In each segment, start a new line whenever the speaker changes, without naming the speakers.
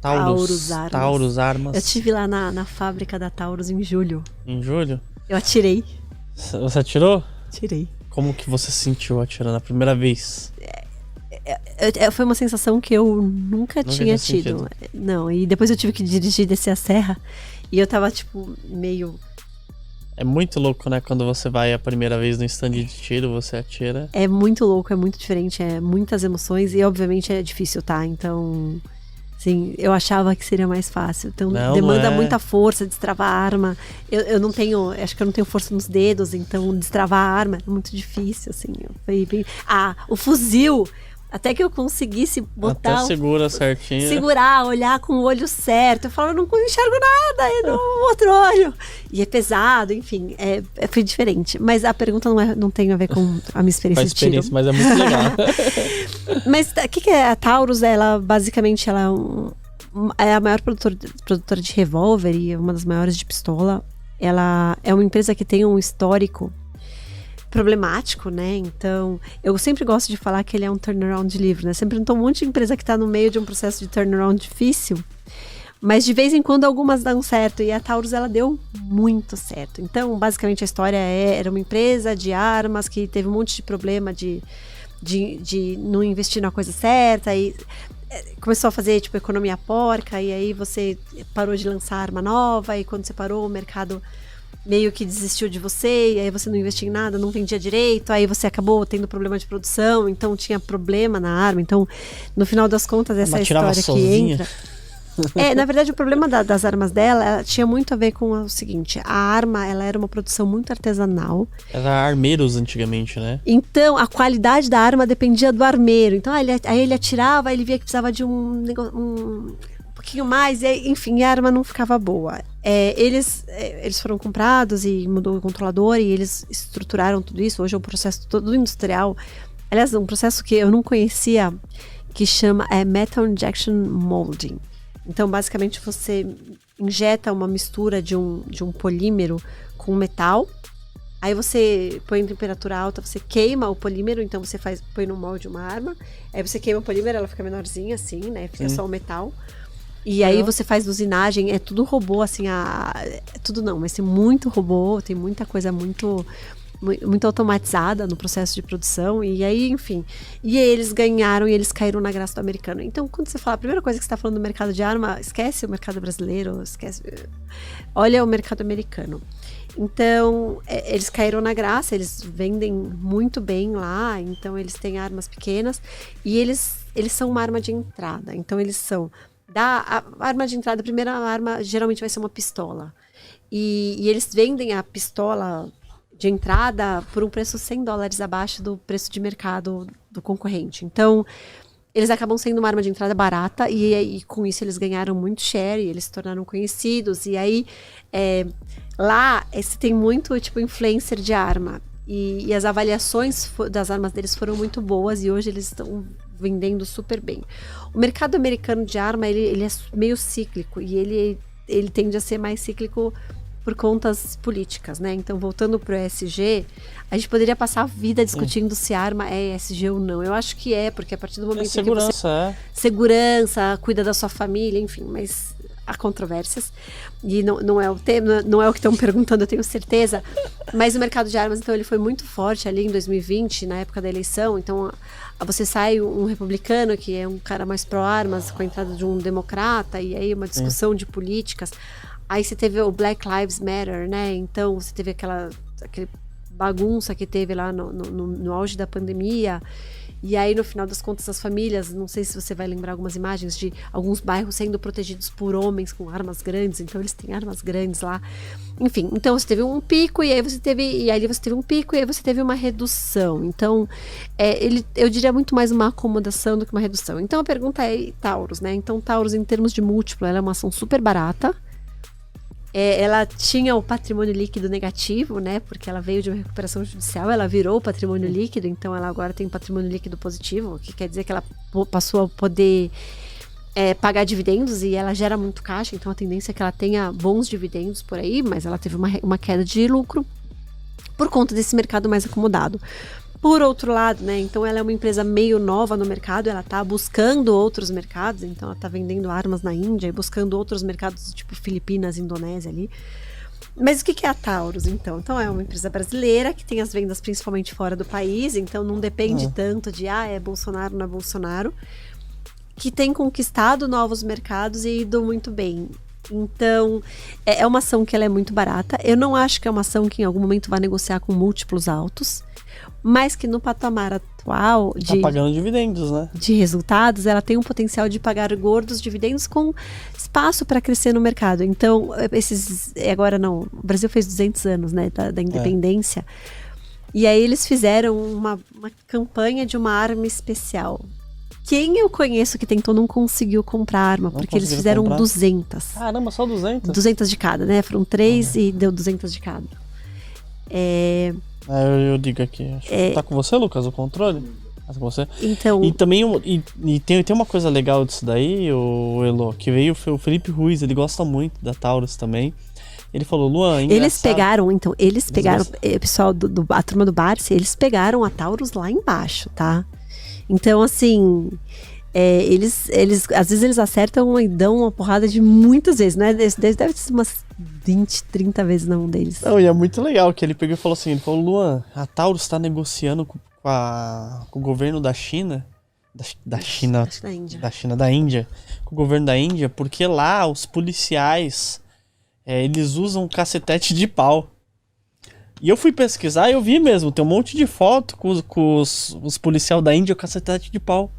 Armas.
Taurus Armas.
Eu estive lá na fábrica da Taurus em julho.
Em julho?
Eu atirei.
Você atirou?
Atirei.
Como que você se sentiu atirando a primeira vez?
Foi uma sensação que eu nunca tinha tido.
Sentido.
Não, e depois eu tive que dirigir, descer a serra. E eu tava, tipo, meio...
É muito louco, né? Quando você vai a primeira vez no stand de tiro, você atira.
É muito louco, é muito diferente, é muitas emoções e obviamente é difícil, tá? Então, sim, eu achava que seria mais fácil. Então, demanda muita força, destravar a arma. Eu não tenho, acho que eu não tenho força nos dedos, então destravar a arma é muito difícil, assim. Foi bem... o fuzil... Até que eu conseguisse botar...
Até segura certinho.
Segurar, olhar com o olho certo. Eu falava, eu não enxergo nada, é no outro olho. E é pesado, enfim, foi diferente. Mas a pergunta não tem a ver com a minha experiência de tiro.
Mas é muito legal.
Mas o que é a Taurus? Ela, basicamente, ela é a maior produtora de revólver e uma das maiores de pistola. Ela é uma empresa que tem um histórico problemático, né? Então, eu sempre gosto de falar que ele é um turnaround livre, né? Sempre tem um monte de empresa que está no meio de um processo de turnaround difícil, mas de vez em quando algumas dão certo, e a Taurus, ela deu muito certo. Então, basicamente, a história era uma empresa de armas que teve um monte de problema de não investir na coisa certa, e começou a fazer, tipo, economia porca, e aí você parou de lançar arma nova, e quando você parou, o mercado meio que desistiu de você, e aí você não investia em nada, não vendia direito, aí você acabou tendo problema de produção, então tinha problema na arma. Então, no final das contas, essa história
sozinha.
que entra... na verdade, o problema das armas dela tinha muito a ver com o seguinte: a arma, ela era uma produção muito artesanal.
Era armeiros antigamente, né?
Então, a qualidade da arma dependia do armeiro. Então, aí ele atirava, ele via que precisava de um pouquinho mais, e, enfim, a arma não ficava boa. Eles foram comprados e mudou o controlador, e eles estruturaram tudo isso. Hoje é um processo todo industrial. Aliás, um processo que eu não conhecia, que chama Metal Injection Molding. Então, basicamente, você injeta uma mistura de um polímero com metal. Aí você põe em temperatura alta, você queima o polímero, então você põe no molde uma arma. Aí você queima o polímero, ela fica menorzinha assim, né? Fica só o metal. E aí você faz usinagem, é tudo robô, assim, tudo não, mas tem muito robô, tem muita coisa muito automatizada no processo de produção, e aí, enfim, e aí eles ganharam e eles caíram na graça do americano. Então, quando você fala, a primeira coisa que você está falando do mercado de arma, esquece o mercado brasileiro, olha o mercado americano. Então, eles caíram na graça, eles vendem muito bem lá, então eles têm armas pequenas, e eles são uma arma de entrada, então eles são... A arma de entrada, a primeira arma geralmente vai ser uma pistola. E eles vendem a pistola de entrada por um preço $100 abaixo do preço de mercado do concorrente. Então, eles acabam sendo uma arma de entrada barata, e com isso eles ganharam muito share, e eles se tornaram conhecidos. E aí, lá, você tem muito, tipo, influencer de arma. E as avaliações das armas deles foram muito boas, e hoje eles estão vendendo super bem. O mercado americano de arma, ele é meio cíclico, e ele tende a ser mais cíclico por contas políticas, né? Então, voltando pro ESG, a gente poderia passar a vida discutindo se a arma é ESG ou não. Eu acho que porque a partir do momento que você... Segurança, cuida da sua família, enfim, mas há controvérsias. E não é o tema, não é o que estão perguntando, eu tenho certeza. Mas o mercado de armas, então, ele foi muito forte ali em 2020, na época da eleição. Então, você sai um republicano, que é um cara mais pró-armas, com a entrada de um democrata, e aí uma discussão de políticas. Aí você teve o Black Lives Matter, né? Então, você teve aquele bagunça que teve lá no auge da pandemia. E aí, no final das contas, as famílias, não sei se você vai lembrar algumas imagens de alguns bairros sendo protegidos por homens com armas grandes, então eles têm armas grandes lá. Enfim, então você teve um pico, e aí você teve um pico, e aí você teve uma redução. Então, eu diria muito mais uma acomodação do que uma redução. Então, a pergunta é Taurus, né? Então, Taurus, em termos de múltiplo, ela é uma ação super barata. Ela tinha o patrimônio líquido negativo, né? Porque ela veio de uma recuperação judicial, ela virou o patrimônio líquido, então ela agora tem patrimônio líquido positivo, o que quer dizer que ela passou a poder pagar dividendos, e ela gera muito caixa, então a tendência é que ela tenha bons dividendos por aí, mas ela teve uma queda de lucro por conta desse mercado mais acomodado. Por outro lado, né, então ela é uma empresa meio nova no mercado, ela tá buscando outros mercados, então ela tá vendendo armas na Índia e buscando outros mercados, tipo Filipinas, Indonésia ali. Mas o que é a Taurus, então? Então é uma empresa brasileira que tem as vendas principalmente fora do país, então não depende tanto de, é Bolsonaro, não é Bolsonaro, que tem conquistado novos mercados e ido muito bem. Então, é uma ação que ela é muito barata. Eu não acho que é uma ação que em algum momento vai negociar com múltiplos altos, mas que no patamar atual
Tá pagando dividendos, né?
de resultados, ela tem um potencial de pagar gordos dividendos com espaço para crescer no mercado. Então, agora não, o Brasil fez 200 anos, né, da independência, e aí eles fizeram uma campanha de uma arma especial. Quem eu conheço que tentou não conseguiu comprar arma, porque eles fizeram 200.
Caramba, só 200?
200 de cada, né? Foram 3 e deu 200 de cada.
Eu digo aqui. Tá com você, Lucas, o controle? Tá com você?
Então...
E também tem uma coisa legal disso daí, o Elo, que veio o Felipe Ruiz, ele gosta muito da Taurus também. Ele falou, Luan, engraçado.
Eles pegaram, pessoal a turma do Barsi, eles pegaram a Taurus lá embaixo, tá? Então, assim, eles às vezes eles acertam e dão uma porrada de muitas vezes, né? Deve ser umas 20, 30 vezes na mão deles.
Não, e é muito legal que ele pegou e falou assim, ele falou, Luan, a Taurus tá negociando com o governo da China, da Índia, com o governo da Índia, porque lá os policiais, eles usam cacetete de pau. E eu fui pesquisar e eu vi mesmo, tem um monte de foto com os policiais da Índia com cacetete de pau.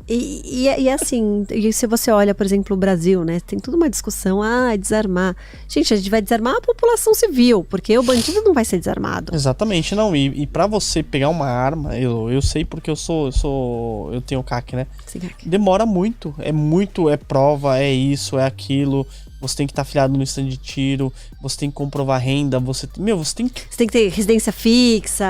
E assim, se você olha, por exemplo, o Brasil, né? Tem toda uma discussão, desarmar. Gente, a gente vai desarmar a população civil, porque o bandido não vai ser desarmado.
Exatamente, não. E pra você pegar uma arma, eu sei porque eu tenho CAC, né?
Sim, CAC.
Demora muito. É prova, é isso, é aquilo. Você tem que estar afiliado no stand de tiro, você tem que comprovar renda, você tem que...
Você tem que ter residência fixa.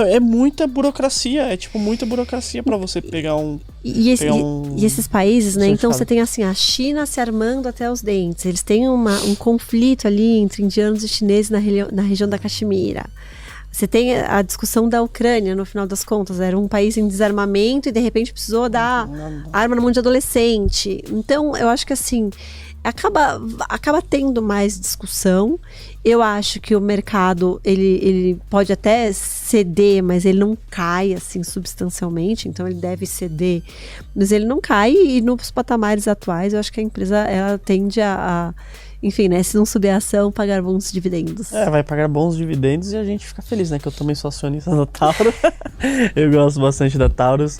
É muita burocracia, é tipo muita burocracia pra você pegar um...
E esses países, né? Então você tem assim, a China se armando até os dentes. Eles têm um conflito ali entre indianos e chineses na região da Caxemira. Você tem a discussão da Ucrânia, no final das contas. Era um país em desarmamento e de repente precisou dar arma na mão de adolescente. Então, eu acho que assim... Acaba tendo mais discussão. Eu acho que o mercado ele pode até ceder, mas ele não cai assim substancialmente, então ele deve ceder, mas ele não cai, e nos patamares atuais eu acho que a empresa ela tende enfim, né, se não subir a ação, pagar bons dividendos.
Vai pagar bons dividendos e a gente fica feliz, né, que eu também sou acionista da Taurus. Eu gosto bastante da Taurus.